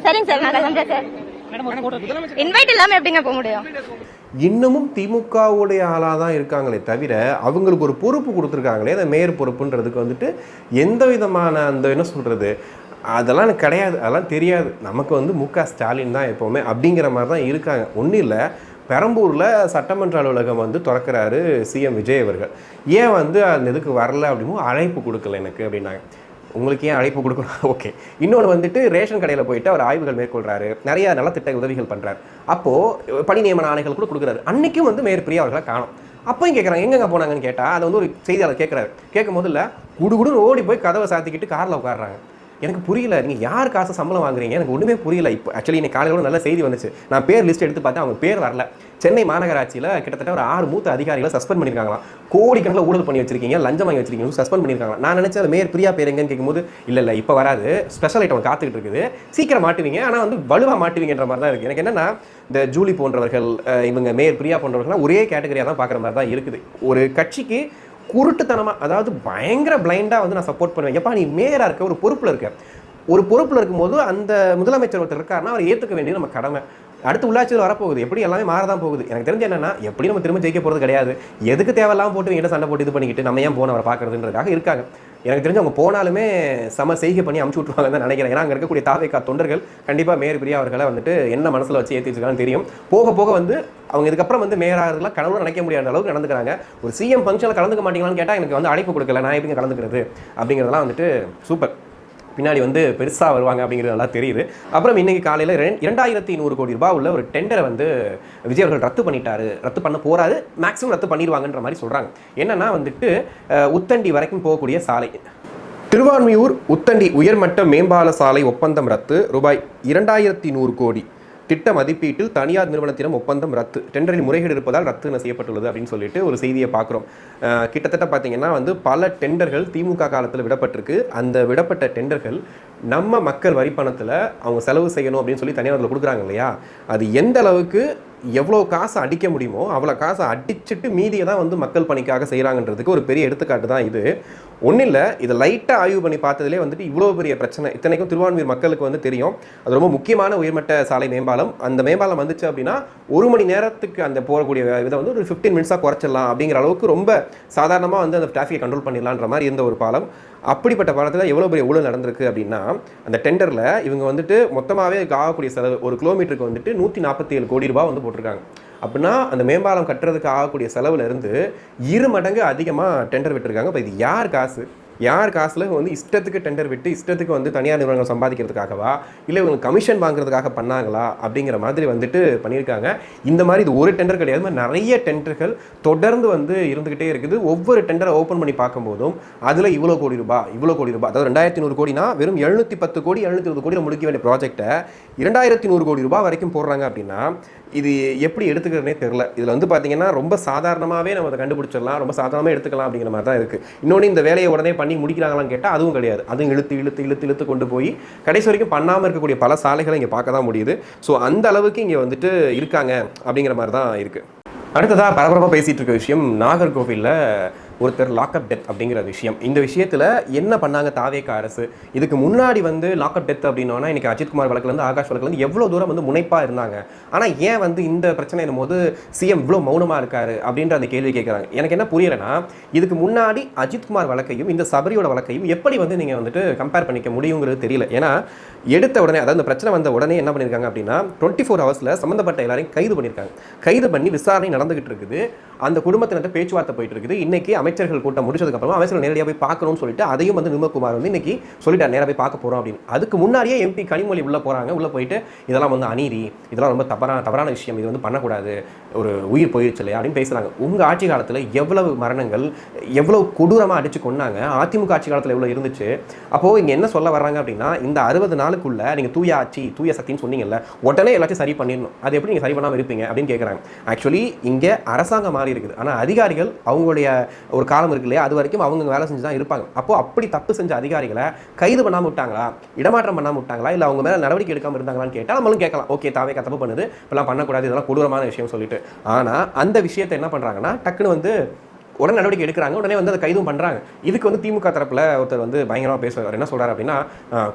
சரிங்க சார், நான் கலந்துக்கிறேன் சார். இன்வைட் இல்லாம எப்படிங்க போக முடியும்? இன்னமும் திமுகவுடைய ஆளாக தான் இருக்காங்களே தவிர அவங்களுக்கு ஒரு பொறுப்பு கொடுத்துருக்காங்களே, அந்த மேயர் பொறுப்புன்றதுக்கு வந்துட்டு எந்த விதமான அந்த என்ன சொல்கிறது அதெல்லாம் எனக்கு கிடையாது, அதெல்லாம் தெரியாது. நமக்கு வந்து மு க ஸ்டாலின் தான் எப்போவுமே அப்படிங்கிற மாதிரி தான் இருக்காங்க. ஒன்றும் இல்லை, பெரம்பூரில் சட்டமன்ற அலுவலகம் வந்து திறக்கிறாரு சிஎம் விஜய் அவர்கள். ஏன் வந்து அந்த இதுக்கு வரல அப்படின்னும் அழைப்பு கொடுக்கல எனக்கு அப்படின்னாங்க. உங்களுக்கு ஏன் அழைப்பு கொடுக்கணும்? ஓகே. இன்னொன்று வந்துட்டு ரேஷன் கடையில் போயிட்டு அவர் ஆய்வுகள் மேற்கொள்கிறாரு, நிறைய நலத்திட்ட உதவிகள் பண்ணுறாரு. அப்போது பணி நியமன ஆணைகள் கூட கொடுக்குறாரு. அன்றைக்கும் வந்து மேயர் பிரியா அவர்களை காணும். அப்போயும் கேட்குறாங்க எங்கெங்க போனாங்கன்னு கேட்டால், அதை வந்து ஒரு செய்தியாளர் கேட்குறாரு. கேட்கும் போது இல்லை, குடுகுடுன்னு ஓடி போய் கதவை சாத்திக்கிட்டு காரில் உட்காடுறாங்க. எனக்கு புரியல, நீங்கள் யார் காசு சம்பளம் வாங்குறீங்க, எனக்கு ஒன்றுமே புரியல. இப்போ ஆக்சுவலி இன்னைக்கு காலையில் நல்ல செய்தி வந்துச்சு, நான் பேர் லிஸ்ட் எடுத்து பார்த்தேன், அவங்க பேர் வரல. சென்னை மாநகராட்சியில் கிட்டத்தட்ட ஒரு 6 மூத்த அதிகாரிகளை சஸ்பெண்ட் பண்ணியிருக்காங்களாம். கோடிக்கணக்கில் ஊழல் பண்ணி வச்சிருக்கீங்க, லஞ்சம் வாங்கி வச்சிருக்கீங்க, சஸ்பெண்ட் பண்ணியிருக்காங்க. நான் நினச்சேன் அது மேயர் பிரியா பேர் எங்கன்னு கேட்கும்போது இல்லை இப்போ வராது, ஸ்பெஷல் ஐட்டம் காத்துக்கிட்டு இருக்குது, சீக்கிரம் மாட்டுவீங்க, ஆனால் வந்து வலுவாக மாட்டுவீங்கன்ற மாதிரி தான் இருக்குது. எனக்கு என்னென்னா, இந்த ஜூலி போன்றவர்கள், இவங்க மேயர் பிரியா போன்றவர்கள்லாம் ஒரே கேட்டகரியாக தான் பார்க்குற மாதிரி தான் இருக்குது. ஒரு கட்சிக்கு குருட்டுத்தனமாக, அதாவது பயங்கர பிளைண்டாக வந்து நான் சப்போர்ட் பண்ணுவேன். எப்பா நீ மேயராக இருக்க, ஒரு பொறுப்பில் இருக்க, ஒரு பொறுப்பில் இருக்கும்போது அந்த முதலமைச்சர் ஒருத்தர் இருக்காருன்னா அவர் ஏற்றுக்க வேண்டியது நம்ம கடமை. அடுத்து உள்ளாட்சியில் வரப்போகுது, எப்படி எல்லாமே மாறதான் போகுது. எனக்கு தெரிஞ்ச என்னன்னா, எப்படி நம்ம திரும்ப ஜெயிக்க போகிறது கிடையாது. எதுக்கு தேவையில்லாமல் போட்டு என்கிட்ட சண்டை போட்டு இது பண்ணிக்கிட்டு நம்ம ஏன் போன அவரை பார்க்குறதுன்றதுக்காக இருக்காங்க. எனக்கு தெரிஞ்சு அவங்க போனாலுமே சம செய்கை பண்ணி அமுச்சு விட்டுருவாங்கன்னு தான் நினைக்கிறேன். ஏன்னா அங்கே இருக்கக்கூடிய தாவேகா தொண்டர்கள் கண்டிப்பாக மேயர் பிரியா அவர்களை வந்துட்டு என்ன மனசில் வச்சு ஏற்றி வச்சுருக்காங்கன்னு தெரியும். போக போக வந்து அவங்க இதுக்கப்புறம் வந்து மேயராகிறதுலாம் கனவுல நினைக்க முடியாத அளவுக்கு நடந்துக்கிறாங்க. ஒரு சிஎம் ஃபங்க்ஷனில் கலந்துக்க மாட்டீங்களான்னு கேட்டால் எனக்கு வந்து அழைப்பு கொடுக்கல, நான் எப்படிங்க கலந்துக்கிறது அப்படிங்கிறதெல்லாம் வந்துட்டு சூப்பர். பின்னாடி வந்து பெருசாக வருவாங்க அப்படிங்கிறது நல்லா தெரியுது. அப்புறம் இன்றைக்கி காலையில் 2100 கோடி ரூபாய் உள்ள ஒரு டெண்டரை வந்து விஜய் அவர்கள் ரத்து பண்ண போகிறாரு, மேக்ஸிமம் ரத்து பண்ணிடுவாங்கன்ற மாதிரி சொல்கிறாங்க. என்னென்னா வந்துட்டு உத்தண்டி வரைக்கும் போகக்கூடிய சாலை, திருவான்மியூர் உத்தண்டி உயர்மட்ட மேம்பால சாலை ஒப்பந்தம் ரத்து, ரூபாய் 2100 கோடி திட்ட மதிப்பீட்டில் தனியார் நிறுவனத்திடம் ஒப்பந்தம் ரத்து, டெண்டரில் முறைகேடு இருப்பதால் ரத்து செய்யப்பட்டுள்ளது அப்படின்னு சொல்லிட்டு ஒரு செய்தியை பார்க்குறோம். கிட்டத்தட்ட பார்த்தீங்கன்னா வந்து பல டெண்டர்கள் திமுக காலத்தில் விடப்பட்டிருக்கு. அந்த விடப்பட்ட டெண்டர்கள் நம்ம மக்கள் வரி பணத்தில் அவங்க செலவு செய்யணும் அப்படின்னு சொல்லி தனியாரில் கொடுக்குறாங்க இல்லையா, அது எந்த அளவுக்கு எவ்வளோ காசை அடிக்க முடியுமோ அவ்வளோ காசை அடிச்சுட்டு மீதியை தான் வந்து மக்கள் பணிக்காக செய்கிறாங்கன்றதுக்கு ஒரு பெரிய எடுத்துக்காட்டு தான் இது. ஒன்றும் இல்லை, இதை லைட்டாக ஆய்வு பண்ணி பார்த்ததுலேயே வந்துட்டு இவ்வளோ பெரிய பிரச்சனை. இத்தனைக்கும் திருவான்மியூர் மக்களுக்கு வந்து தெரியும், அது ரொம்ப முக்கியமான உயர்மட்ட சாலை மேம்பாலம். அந்த மேம்பாலம் வந்துச்சு அப்படின்னா 1 மணி நேரத்துக்கு அந்த போகக்கூடிய இதை வந்து ஒரு 15 மினிட்ஸாக குறைச்சிடலாம் அப்படிங்கிற அளவுக்கு ரொம்ப சாதாரணமாக வந்து அந்த டிராஃபிக்கை கண்ட்ரோல் பண்ணிடலான்ற மாதிரி இருந்த ஒரு பாலம். அப்படிப்பட்ட பாலத்தில் எவ்வளோ பெரிய ஊழல் நடந்திருக்கு அப்படின்னா, அந்த டெண்டரில் இவங்க வந்துட்டு மொத்தமாகவே ஆகக்கூடிய செலவு ஒரு கிலோமீட்டருக்கு வந்துட்டு 147 கோடி ரூபாய் வந்து போட்டிருக்காங்க. அப்படின்னா அந்த மேம்பாலம் கட்டுறதுக்கு ஆகக்கூடிய செலவில் இருந்து 2 மடங்கு அதிகமாக டெண்டர் விட்டுருக்காங்க. இப்போ இது யார் காசில் வந்து இஷ்டத்துக்கு டெண்டர் விட்டு இஷ்டத்துக்கு வந்து தனியார் நிறுவனங்கள் சம்பாதிக்கிறதுக்காகவா இல்லை இவங்க கமிஷன் வாங்குறதுக்காக பண்ணாங்களா அப்படிங்கிற மாதிரி வந்துட்டு பண்ணியிருக்காங்க. இந்த மாதிரி இது ஒரு டெண்டர் கிடையாது, நிறைய டெண்டர்கள் தொடர்ந்து வந்து இருந்துக்கிட்டே இருக்குது. ஒவ்வொரு டெண்டரை ஓப்பன் பண்ணி பார்க்கும்போதும் அதில் இவ்வளோ கோடி ரூபாய், அதாவது 2100 கோடினா வெறும் 710 கோடி 720 கோடி முடிக்க வேண்டிய ப்ராஜெக்டை 2100 கோடி ரூபாய் வரைக்கும் போடுறாங்க. அப்படின்னா இது எப்படி எடுத்துக்கிறதுனே தெரில. இதில் வந்து பார்த்தீங்கன்னா ரொம்ப சாதாரணமாகவே நம்ம அதை கண்டுபிடிச்சிடலாம், ரொம்ப சாதாரணமாக எடுத்துக்கலாம் அப்படிங்கிற மாதிரி தான் இருக்குது. இன்னொன்று இந்த வேலையை உடனே பண்ணி முடிக்கிறாங்களான்னு கேட்டால் அதுவும் கிடையாது. அதுவும் இழுத்து கொண்டு போய் கடைசி வரைக்கும் பண்ணாமல் இருக்கக்கூடிய பல சாலைகளை இங்கே பார்க்க தான் முடியுது. ஸோ அந்த அளவுக்கு இங்கே வந்துட்டு இருக்காங்க அப்படிங்கிற மாதிரி தான் இருக்குது. அடுத்ததாக பரபரப்பாக பேசிகிட்டு இருக்க விஷயம், நாகர்கோவிலில் ஒருத்தர் லாக்அப் டெத் அப்படிங்கிற விஷயம். இந்த விஷயத்தில் என்ன பண்ணாங்க தாவேக அரசு? இதுக்கு முன்னாடி வந்து லாக்அப் டெத் அப்படின்னா இன்றைக்கி அஜித்குமார் வழக்குலேருந்து ஆகாஷ் வழக்குலேருந்து எவ்வளோ தூரம் வந்து முனைப்பாக இருந்தாங்க. ஆனால் ஏன் வந்து இந்த பிரச்சனையின் போது சிஎம் இவ்வளோ மௌனமாக இருக்காரு அப்படின்ற அந்த கேள்வி கேட்குறாங்க. எனக்கு என்ன புரியலைன்னா, இதுக்கு முன்னாடி அஜித்குமார் வழக்கையும் இந்த சபரியோட வழக்கையும் எப்படி வந்து நீங்கள் வந்துட்டு கம்பேர் பண்ணிக்க முடியுங்கிறது தெரியல. ஏன்னா எடுத்த உடனே, அதாவது இந்த பிரச்சனை வந்த உடனே என்ன பண்ணியிருக்காங்க அப்படின்னா 24 ஹவர்ஸில் சம்மந்தப்பட்ட எல்லாரையும் கைது பண்ணியிருக்காங்க. கைது பண்ணி விசாரணை நடந்துகிட்டு இருக்குது. அந்த குடும்பத்தினர்கிட்ட பேச்சுவார்த்தை போயிட்டு இருக்குது. இன்னைக்கு அமைச்சர்கள் கூட்டம் முடிச்சதுக்கப்புறம் அமைச்சர்கள் நேரடியாக போய் பார்க்கணும்னு சொல்லிட்டு அதையும் வந்து நிர்மல்குமார் வந்து இன்னைக்கு சொல்லிட்டார், நேராக போய் பார்க்க போகிறோம் அப்படின்னு. அதுக்கு முன்னாடியே எம்பி கனிமொழி உள்ளே போகிறாங்க. உள்ளே போயிட்டு இதெல்லாம் வந்து அநீதி, இதெல்லாம் ரொம்ப தவறான விஷயம், இது வந்து பண்ணக்கூடாது, ஒரு உயிர் போயிடுச்சு இல்லையா அப்படின்னு பேசுகிறாங்க. உங்கள் ஆட்சி காலத்தில் எவ்வளவு மரணங்கள், எவ்வளவு கொடூரமாக அடித்து கொண்டாங்க, அதிமுக ஆட்சி காலத்தில் எவ்வளோ இருந்துச்சு. அப்போது இங்கே என்ன சொல்ல வர்றாங்க அப்படின்னா, இந்த 60 நாளுக்குள்ள நீங்கள் தூய ஆட்சி தூய சக்தின்னு சொன்னீங்கல்ல, உடனே எல்லாத்தையும் சரி பண்ணிடணும், அது எப்படி நீங்கள் சரி பண்ணாமல் இருப்பீங்க அப்படின்னு கேட்குறாங்க. ஆக்சுவலி இங்கே அரசாங்கம் மாறி இருக்குது, ஆனால் அதிகாரிகள் அவங்களுடைய ஒரு காலம் இருக்கு இல்லையா, அது வரைக்கும் அவங்க வேலை செஞ்சு தான் இருப்பாங்க. அப்போ அப்படி தப்பு செஞ்ச அதிகாரிகளை கைது பண்ணாமல் விட்டாங்களா, இடமாற்றம் பண்ணாமல் விட்டாங்களா, இல்லை அவங்க மேலே நடவடிக்கை எடுக்காமல் இருந்தாங்களான்னு கேட்டால் நம்மளும் கேட்கலாம். ஓகே, தாவேக்கா தப்பு பண்ணுது, இப்பெல்லாம் பண்ணக்கூடாது, இதெல்லாம் கொடூரமான விஷயம் சொல்லிட்டு. ஆனால் அந்த விஷயத்தை என்ன பண்ணுறாங்கன்னா, டக்குன்னு வந்து உடனே நடவடிக்கை எடுக்கிறாங்க, உடனே வந்து அதை கைதும் பண்ணுறாங்க. இதுக்கு வந்து திமுக தரப்பில் ஒருத்தர் வந்து பயங்கரமாக பேசுவார். என்ன சொல்கிறார் அப்படின்னா,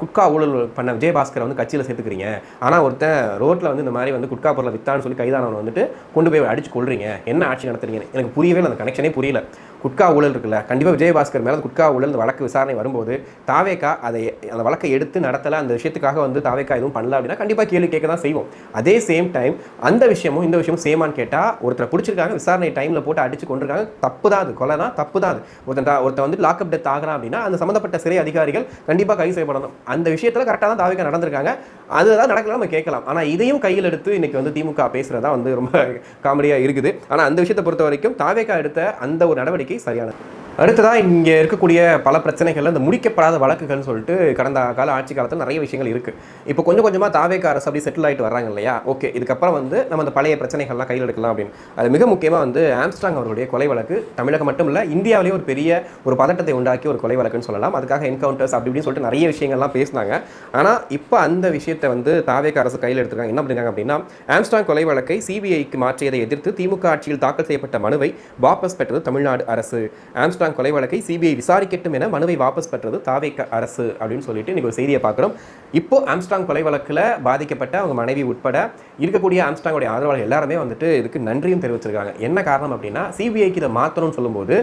குட்கா ஊழல் பண்ண விஜயபாஸ்கரை வந்து கட்சியில் சேர்த்துக்கிறீங்க, ஆனால் ஒருத்தன் ரோட்டில் வந்து இந்த மாதிரி வந்து குட்கா பொருளை வித்தான்னு சொல்லி கைதானவன் வந்துட்டு கொண்டு போய் அடிச்சு கொள்றீங்க, என்ன ஆட்சி நடத்துறீங்க? எனக்கு புரியவே இல்லை, அந்த கனெக்ஷனே புரியல. குட்கா ஊழல் இருக்குல்ல, கண்டிப்பாக விஜயபாஸ்கர் மேலே குட்கா ஊழல் இந்த வழக்கு விசாரணை வரும்போது தாவேக்கா அந்த வழக்கை எடுத்து நடத்தலை, அந்த விஷயத்துக்காக வந்து தாவேக்கா எதுவும் பண்ணல அப்படின்னா கண்டிப்பாக கேள்வி கேட்க தான் செய்வோம். அதே சேம் டைம் அந்த விஷயமும் இந்த விஷயமும் சேமான்னு கேட்டால், ஒருத்தரை பிடிச்சிருக்காங்க, விசாரணை டைமில் போட்டு அடிச்சு கொண்டிருக்காங்க, தப்பு தான், அது கொலை தான், தப்பு தான். ஒருத்தர் வந்து லாக்அப் டெத் ஆகிறான் அப்படின்னா அந்த சம்மந்தப்பட்ட சிறை அதிகாரிகள் கண்டிப்பாக கைது செய்யப்படணும். அந்த விஷயத்தில் கரெக்டாக தான் தாவேக்கா நடந்திருக்காங்க, அதுதான் நடக்கலாம் நம்ம கேட்கலாம். ஆனால் இதையும் கையில் எடுத்து இன்னைக்கு வந்து திமுக பேசுகிறதா வந்து ரொம்ப காமெடியாக இருக்குது. ஆனால் அந்த விஷயத்தை பொறுத்த வரைக்கும் தாவேக்கா எடுத்த அந்த ஒரு நடவடிக்கை சரியானது. அடுத்ததாக இங்கே இருக்கக்கூடிய பல பிரச்சனைகள், இந்த முடிக்கப்படாத வழக்குகள்னு சொல்லிட்டு கடந்த கால ஆட்சி காலத்தில் நிறைய விஷயங்கள் இருக்குது. இப்போ கொஞ்சம் கொஞ்சமாக தாவேக்கா அரசு அப்படி செட்டில் ஆகிட்டு வர்றாங்க இல்லையா. ஓகே, இதுக்கப்புறம் வந்து நம்ம அந்த பழைய பிரச்சனைகள்லாம் கையில் எடுக்கலாம் அப்படின்னு. அது மிக முக்கியமாக வந்து ஆம்ஸ்ட்ராங் அவர்களுடைய கொலை வழக்கு தமிழகம் மட்டும் இல்லை, இந்தியாவிலேயே ஒரு பெரிய ஒரு பதட்டத்தை உண்டாக்கி ஒரு கொலை வழக்குன்னு சொல்லலாம். அதுக்காக என்கவுண்டர்ஸ் அப்படி இப்படின்னு சொல்லிட்டு நிறைய விஷயங்கள்லாம் பேசினாங்க. ஆனால் இப்போ அந்த விஷயத்தை வந்து தாவேக்கா அரசு கையில் எடுத்துருக்காங்க. என்ன பண்ணிருக்காங்க அப்படின்னா, ஆம்ஸ்ட்ராங் கொலை வழக்கை சிபிஐக்கு மாற்றியதை எதிர்த்து திமுக ஆட்சியில் தாக்கல் செய்யப்பட்ட மனுவை வாபஸ் பெற்றது தமிழ்நாடு அரசு. ஆம்ஸ்ட்ராங் கொலை வழக்கை சிபிஐ விசாரிக்கட்டும் என மனுவை வாபஸ் பெற்றது தாவேக்கா அரசு அப்படின்னு சொல்லிட்டு இன்னைக்கு ஒரு செய்தியை பார்க்குறோம். இப்போ ஆம்ஸ்ட்ராங் கொலை வழக்கில் பாதிக்கப்பட்ட அவங்க மனைவி உட்பட இருக்கக்கூடிய ஆம்ஸ்ட்ராங்கோடைய ஆதரவாளர்கள் எல்லாருமே வந்துட்டு இதுக்கு நன்றியும் தெரிவிச்சிருக்காங்க. என்ன காரணம் அப்படின்னா, சிபிஐக்கு இதை மாற்றணும்னு சொல்லும்போது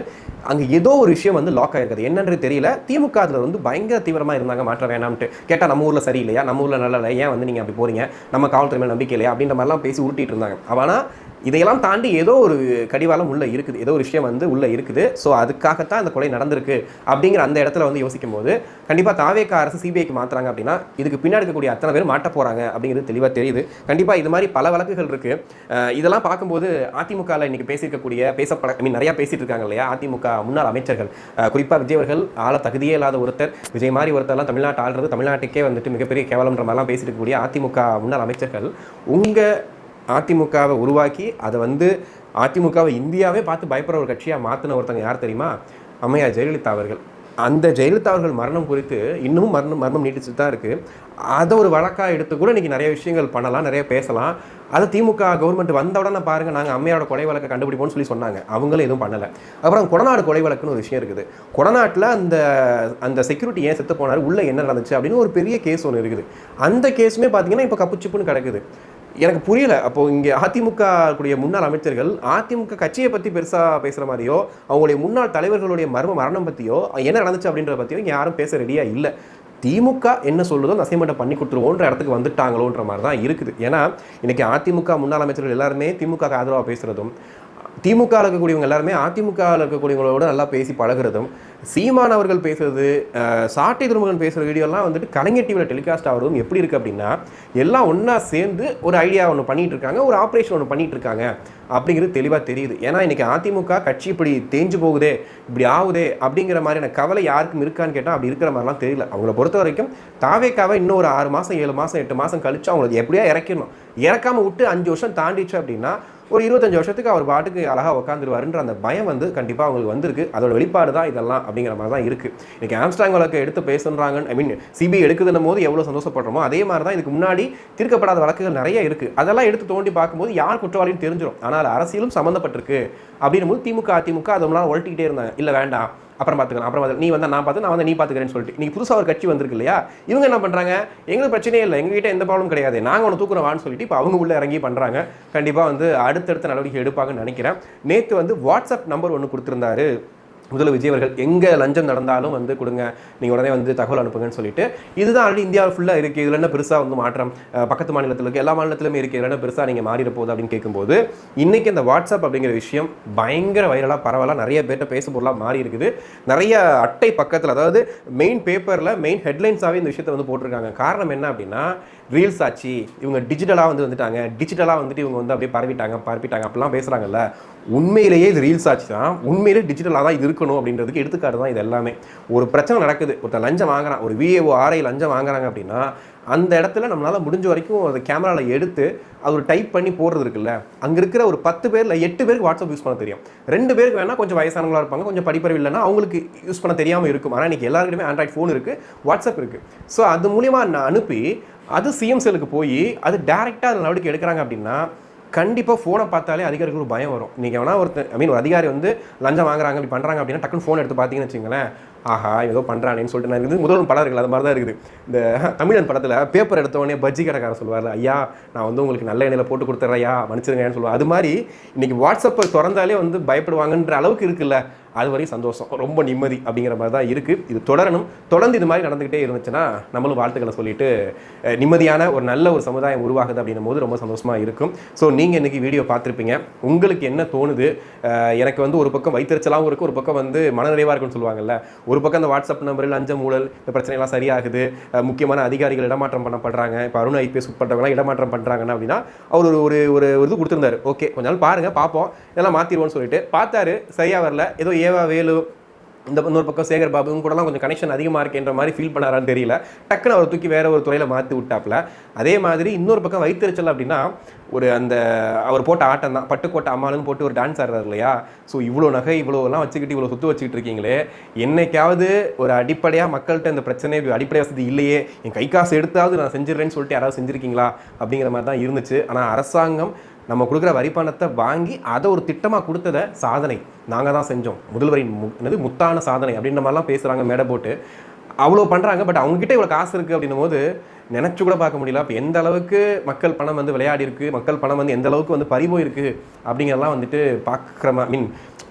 அங்கே ஏதோ ஒரு விஷயம் வந்து லாக் ஆகிருக்குது, என்னன்னு தெரியல. திமுக அதில் வந்து பயங்கர தீவிரமாக இருந்தாங்க, மாற்ற வேணாம்ட்டு. கேட்டால் நம்ம ஊரில் சரி இல்லையா, நம்ம ஊரில் நல்லா இல்லை, ஏன் வந்து நீங்கள் அப்படி போறீங்க, நம்ம காவல்துறை மேலே நம்பிக்கை இல்லையா அப்படின்ற மாதிரிலாம் பேசி உருட்டிட்டு இருந்தாங்க. ஆனால் இதையெல்லாம் தாண்டி ஏதோ ஒரு கடிவாளம் உள்ளே இருக்குது, ஏதோ ஒரு விஷயம் வந்து உள்ளே இருக்குது. ஸோ அதுக்காகத்தான் இந்த கொலை நடந்திருக்கு அப்படிங்கிற அந்த இடத்துல வந்து யோசிக்கும் போது கண்டிப்பாக தாவேக்கா அரசு சிபிஐக்கு மாற்றுறாங்க அப்படின்னா இதுக்கு பின்னாடி இருக்கக்கூடிய அத்தனை பேர் மாட்ட போகிறாங்க அப்படிங்கிறது தெளிவாக தெரியுது. கண்டிப்பாக இது மாதிரி பல வழக்குகள் இருக்குது. இதெல்லாம் பார்க்கும்போது அதிமுகவில் இன்றைக்கி நிறையா பேசிகிட்டு இருக்காங்க இல்லையா, அதிமுக முன்னாள் அமைச்சர்கள், குறிப்பாக விஜய் அவர்கள் ஆள தகுதியே இல்லாத ஒருத்தர், விஜய் மாதிரி ஒருத்தர்லாம் தமிழ்நாட்டை ஆள்றது தமிழ்நாட்டுக்கே வந்துட்டு மிகப்பெரிய கேவலம்ன்ற மாதிரிலாம் பேசிட்டு இருக்கக்கூடிய அதிமுக முன்னாள் அமைச்சர்கள் உங்கள் அதிமுகவை உருவாக்கி அதை வந்து அதிமுகவை இந்தியாவே பார்த்து பயப்படுற ஒரு கட்சியாக மாற்றின ஒருத்தங்க யார் தெரியுமா? அம்மையார் ஜெயலலிதா அவர்கள். அந்த ஜெயலலிதா அவர்கள் மரணம் குறித்து இன்னும் மர்மம் நீட்டிச்சுட்டு தான் இருக்குது. அதை ஒரு வழக்காக எடுத்து கூட இன்றைக்கி நிறைய விஷயங்கள் பண்ணலாம், நிறைய பேசலாம். அதை திமுக கவர்மெண்ட் வந்த உடனே பாருங்கள், நாங்கள் அம்மையோட கொலை வழக்கை கண்டுபிடிப்போம்னு சொல்லி சொன்னாங்க, அவங்களும் எதுவும் பண்ணலை. அப்புறம் கொடநாடு கொலை வழக்குன்னு ஒரு விஷயம் இருக்குது. கொடநாட்டில் அந்த செக்யூரிட்டி ஏன் செத்து போனார், உள்ளே என்ன நடந்துச்சு அப்படின்னு ஒரு பெரிய கேஸ் ஒன்று இருக்குது. அந்த கேஸுமே பார்த்தீங்கன்னா இப்போ கப்புச்சிப்புன்னு கிடக்குது. எனக்கு புரியல. அப்போது இங்கே அதிமுக கூடிய முன்னாள் அமைச்சர்கள் அதிமுக கட்சியை பற்றி பெருசாக பேசுகிற மாதிரியோ, அவங்களுடைய முன்னாள் தலைவர்களுடைய மரணம் பற்றியோ, என்ன நடந்துச்சு அப்படின்றத பற்றியோ இங்கே யாரும் பேச ரெடியாக இல்லை. திமுக என்ன சொல்லுதோ அந்த அசைன்மெண்ட்டை பண்ணி கொடுத்துருவோன்ற இடத்துக்கு வந்துட்டாங்களோன்ற மாதிரி தான் இருக்குது. ஏன்னா இன்றைக்கி அதிமுக முன்னாள் அமைச்சர்கள் எல்லாருமே திமுக ஆதரவாக பேசுகிறதும், திமுக இருக்கக்கூடியவங்க எல்லாருமே அதிமுக இருக்கக்கூடியவங்களோட நல்லா பேசி பழகிறதும், சீமான் அவர்கள் பேசுறது, சாட்டை திருமகன் பேசுகிற வீடியோலாம் வந்துட்டு கலைஞர் டிவியில் டெலிகாஸ்ட் ஆகிறதும் எப்படி இருக்குது அப்படின்னா, எல்லாம் ஒன்றா சேர்ந்து ஒரு ஐடியா ஒன்று பண்ணிகிட்டு இருக்காங்க, ஒரு ஆப்ரேஷன் ஒன்று பண்ணிகிட்டு இருக்காங்க அப்படிங்கிறது தெளிவாக தெரியுது. ஏன்னா இன்றைக்கி அதிமுக கட்சி இப்படி தேஞ்சு போகுதே, இப்படி ஆகுதே அப்படிங்கிற மாதிரியான கவலை யாருக்கும் இருக்கான்னு கேட்டால் அப்படி இருக்கிற மாதிரிலாம் தெரியல. அவங்கள பொறுத்த வரைக்கும் தாவேக்காவை இன்னும் ஒரு 6 மாதம் 7 மாதம் 8 மாதம் கழிச்சு அவங்களுக்கு எப்படியா இறக்கணும். இறக்காமல் விட்டு 5 வருஷம் தாண்டிச்சு அப்படின்னா ஒரு 25 வருஷத்துக்கு அவர் பாட்டுக்கு அழகாக உட்காந்துருவாருன்ற அந்த பயம் வந்து கண்டிப்பாக அவங்களுக்கு வந்திருக்கு. அதோட வெளிப்பாடு தான் இதெல்லாம் அப்படிங்கிற மாதிரி தான் இருக்குது. இன்றைக்கி ஆம்ஸ்ட்ராங் வழக்கு எடுத்து பேசுகிறாங்க, சிபிஐ எடுக்குதுன்னும் போது எவ்வளோ சந்தோஷப்படுறோமோ அதே மாதிரி தான் இதுக்கு முன்னாடி தீர்க்கப்படாத வழக்குகள் நிறைய இருக்குது. அதெல்லாம் எடுத்து தோண்டி பார்க்கும்போது யார் குற்றவாளின்னு தெரிஞ்சிடும். ஆனால் அரசியலும் சம்மந்தப்பட்டிருக்கு அப்படின்னும் போது திமுக அதிமுக அதெல்லாம் ஒழட்டிக்கிட்டே இருந்தாங்க. இல்லை வேண்டாம், அப்புறம் பார்த்துக்கலாம், நீ வந்தால் நான் பார்த்து, நான் வந்து நீ பார்த்துக்கிறேன்னு சொல்லிட்டு நீங்கள் புதுசாக ஒரு கட்சி வந்திருக்கு இல்லையா, இவங்க என்ன பண்ணுறாங்க, எங்களுக்கு பிரச்சனையே இல்லை, எங்ககிட்ட எந்த ப்ராப்ளம் கிடையாது, நாங்கள் ஒன்று தூக்குறவான்னு சொல்லிட்டு இப்போ அவங்க உள்ளே இறங்கி பண்ணுறாங்க. கண்டிப்பாக வந்து அடுத்தடுத்த நடவடிக்கை எடுப்பாங்கன்னு நினைக்கிறேன். நேற்று வந்து வாட்ஸ்அப் நம்பர் ஒன்று கொடுத்துருந்தாரு முதல்வர் விஜய் அவர்கள் எங்கே லஞ்சம் நடந்தாலும் வந்து கொடுங்க, நீங்கள் உடனே வந்து தகவல் அனுப்புங்கன்னு சொல்லிட்டு, இதுதான் ஆல்ரெடி இந்தியாவில் ஃபுல்லாக இருக்குது, இதில் என்ன பெருசாக வந்து மாற்றம், பக்கத்து மாநிலத்தில் இருக்குது, எல்லா மாநிலத்திலுமே இருக்குது, இதில் என்ன பெருசாக நீங்கள் மாறிட போகுது அப்படின்னு கேட்கும்போது, இன்றைக்கி இந்த வாட்ஸ்அப் அப்படிங்கிற விஷயம் பயங்கர வைரலாக பரவலாக நிறைய பேர்ட்ட பேச பொருளாக மாறி இருக்குது. நிறைய அட்டை பக்கத்தில், அதாவது மெயின் பேப்பரில் மெயின் ஹெட்லைன்ஸாகவே இந்த விஷயத்தை வந்து போட்டிருக்காங்க. காரணம் என்ன அப்படின்னா, ரீல்ஸ் ஆச்சு, இவங்க டிஜிட்டலாக வந்துட்டாங்க, டிஜிட்டலாக வந்துட்டு இவங்க வந்து அப்படியே பரப்பிட்டாங்க அப்படிலாம் பேசுகிறாங்கல்ல. உண்மையிலேயே இது ரீல்ஸ் ஆச்சு தான், உண்மையிலே டிஜிட்டலாக தான் இது இருக்கணும் அப்படின்றதுக்கு எடுத்துக்காட்டு தான் இது எல்லாமே. ஒரு பிரச்சனை நடக்குது, ஒருத்தர் லஞ்சம் வாங்குறான், ஒரு VAO RI லஞ்சம் வாங்குறாங்க அப்படின்னா, அந்த இடத்துல நம்மளால் முடிஞ்ச வரைக்கும் அதை கேமராவில் எடுத்து அது ஒரு டைப் பண்ணி போடுறது இருக்குல்ல, அங்கே இருக்கிற ஒரு 10 பேரில் 8 பேருக்கு வாட்ஸ்அப் யூஸ் பண்ண தெரியும். 2 பேருக்கு வேணால் கொஞ்சம் வயசானவங்களாக இருப்பாங்க, கொஞ்சம் படிப்பறிவு இல்லைன்னா அவங்களுக்கு யூஸ் பண்ண தெரியாமல் இருக்கும். ஆனால் இன்றைக்கி எல்லாருக்கிட்டையுமே ஆண்ட்ராய்ட் ஃபோன் இருக்குது, வாட்ஸ்அப் இருக்குது. ஸோ அது மூலிமா நான் அனுப்பி அது CM செல்லுக்கு போய் அது டேரெக்டாக அதில் நடவடிக்கை எடுக்கிறாங்க அப்படின்னா, கண்டிப்பாக ஃபோனை பார்த்தாலே அதிகாரிகளுக்கு ஒரு பயம் வரும். நீங்கள் வேணா ஒரு அதிகாரி வந்து லஞ்சம் வாங்குறாங்க அப்படி பண்ணுறாங்க அப்படின்னா டக்குன்னு ஃபோன் எடுத்து பார்த்தீங்கன்னு வச்சுங்களேன், ஆஹா ஏதோ பண்ணுறானேன்னு சொல்லிட்டு நான் இருக்குது. முதல்வன் படம் இருக்குது, அது மாதிரி தான் இருக்குது. இந்த தமிழன் படத்தில் பேப்பர் எடுத்தவொடனே பஜ்ஜி கடைக்காரன் சொல்லுவார், ஐயா நான் வந்து உங்களுக்கு நல்ல எண்ணெயில் போட்டு கொடுத்துட்றையா மன்னிச்சிருங்கன்னு சொல்லுவார். அது மாதிரி இன்றைக்கி வாட்ஸ்அப்பை திறந்தாலே வந்து பயப்படுவாங்கன்ற அளவுக்கு இருக்குல்ல, அது வரையும் சந்தோஷம், ரொம்ப நிம்மதி அப்படிங்கிற மாதிரி தான் இருக்குது. இது தொடரணும், தொடர்ந்து இது மாதிரி நடந்துக்கிட்டே இருந்துச்சுன்னா நம்மளும் வாழ்த்துக்களை சொல்லிட்டு நிம்மதியான ஒரு நல்ல ஒரு சமுதாயம் உருவாகுது அப்படின்னும் போது ரொம்ப சந்தோஷமாக இருக்கும். ஸோ நீங்கள் இன்றைக்கி வீடியோ பார்த்துருப்பீங்க, உங்களுக்கு என்ன தோணுது? எனக்கு வந்து ஒரு பக்கம் வைத்தறிச்சலாகவும் இருக்குது, ஒரு பக்கம் வந்து மனநிறைவாக இருக்குன்னு சொல்லுவாங்கல்ல. ஒரு பக்கம் அந்த வாட்ஸ்அப் நம்பரில் லஞ்சம் ஊழல் இந்த பிரச்சனைலாம் சரியாகுது, முக்கியமான அதிகாரிகள் இடமாற்றம் பண்ணப்படுறாங்க, இப்போ அருண் IPS உட்பட்டவங்களாம் இடமாற்றம் பண்ணுறாங்கன்னா அப்படின்னா அவர் ஒரு ஒரு இது கொடுத்துருந்தாரு. ஓகே கொஞ்ச நாள் பாருங்கள் பார்ப்போம், இதெல்லாம் மாற்றிடுவோன்னு சொல்லிட்டு பார்த்தாரு, சரியாக வரல, ஏதோ ஏவா வேலு இந்த இன்னொரு பக்கம் சேகர் பாபு இவங்க கூடலாம் கொஞ்சம் கனெக்ஷன் அதிகமாக இருக்குன்ற மாதிரி ஃபீல் பண்ணாரான்னு தெரியல, டக்குன்னு அவர் தூக்கி வேறு ஒரு துறையில் மாற்றி விட்டாப்புல. அதே மாதிரி இன்னொரு பக்கம் வைத்தறிச்சல் அப்படின்னா ஒரு அந்த அவர் போட்ட ஆட்டம் தான், பட்டுக்கோட்டை அம்மாளுன்னு போட்டு ஒரு டான்ஸ் ஆடுறாரு இல்லையா. ஸோ இவ்வளோ நகை இவ்வளோலாம் வச்சுக்கிட்டு இவ்வளோ சொத்து வச்சுக்கிட்டு இருக்கீங்களே, என்னைக்காவது ஒரு அடிப்படையாக மக்கள்கிட்ட இந்த பிரச்சனை அடிப்படை வசதி இல்லையே, என் கை காசு எடுத்தாவது நான் செஞ்சிடறேன்னு சொல்லிட்டு யாராவது செஞ்சுருக்கீங்களா அப்படிங்கிற மாதிரி தான் இருந்துச்சு. ஆனால் அரசாங்கம் நம்ம கொடுக்குற வரி பணத்தை வாங்கி அதை ஒரு திட்டமாக கொடுத்ததை சாதனை நாங்கள் தான் செஞ்சோம், முதல்வரின் முத்தான சாதனை அப்படின்ற மாதிரிலாம் பேசுகிறாங்க மேடை போட்டு, அவ்வளோ பண்ணுறாங்க. பட் அவங்ககிட்ட இவ்வளோ காசு இருக்குது அப்படின்னும் போது நினச்சி கூட பார்க்க முடியல. அப்போ எந்த அளவுக்கு மக்கள் பணம் வந்து விளையாடி இருக்குது, மக்கள் பணம் வந்து எந்த அளவுக்கு வந்து பறிபோயிருக்கு அப்படிங்கிறதெல்லாம் வந்துட்டு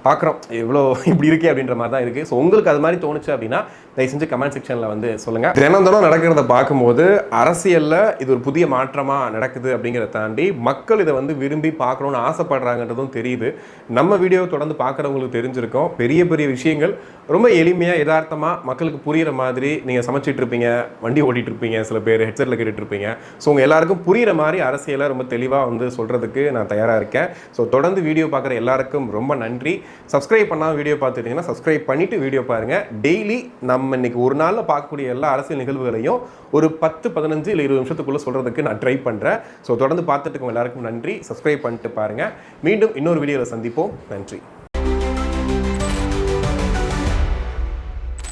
பார்க்குறோம் எவ்வளோ இப்படி இருக்கே அப்படின்ற மாதிரி தான் இருக்குது. ஸோ உங்களுக்கு அது மாதிரி தோணுச்சு அப்படின்னா தயவு செஞ்சு கமெண்ட் செக்ஷனில் வந்து சொல்லுங்கள். தினம் நடக்கிறத பார்க்கும்போது அரசியலில் இது ஒரு புதிய மாற்றமாக நடக்குது அப்படிங்கிறத தாண்டி மக்கள் இதை வந்து விரும்பி பார்க்கணுன்னு ஆசைப்படுறாங்கன்றதும் தெரியுது. நம்ம வீடியோ தொடர்ந்து பார்க்குறவங்களுக்கு தெரிஞ்சிருக்கோம், பெரிய பெரிய விஷயங்கள் ரொம்ப எளிமையாக யதார்த்தமாக மக்களுக்கு புரிகிற மாதிரி நீங்கள் சமைச்சிட்டு இருப்பீங்க, வண்டி ஓட்டிகிட்டு இருப்பீங்க, சில பேர் ஹெட்செட்டில் கேட்டுட்டு இருப்பீங்க. ஸோ உங்கள் எல்லாருக்கும் புரிகிற மாதிரி அரசியலை ரொம்ப தெளிவாக வந்து சொல்கிறதுக்கு நான் தயாராக இருக்கேன். ஸோ தொடர்ந்து வீடியோ பார்க்குற எல்லாருக்கும் ரொம்ப நன்றி. சப்ஸ்கிரைப் பண்ணால் வீடியோ பார்த்துட்டீங்கன்னா சப்ஸ்கிரைப் பண்ணிவிட்டு வீடியோ பாருங்கள். டெய்லி நம்ம இன்னைக்கு ஒரு நாளில் பார்க்கக்கூடிய எல்லா அரசியல் நிகழ்வுகளையும் ஒரு 10, 15 இல்லை 20 நிமிஷத்துக்குள்ளே சொல்கிறதுக்கு நான் ட்ரை பண்ணுறேன். ஸோ தொடர்ந்து பார்த்துட்டு எல்லாருக்கும் நன்றி. சப்ஸ்கிரைப் பண்ணிட்டு பாருங்கள். மீண்டும் இன்னொரு வீடியோவில் சந்திப்போம். நன்றி.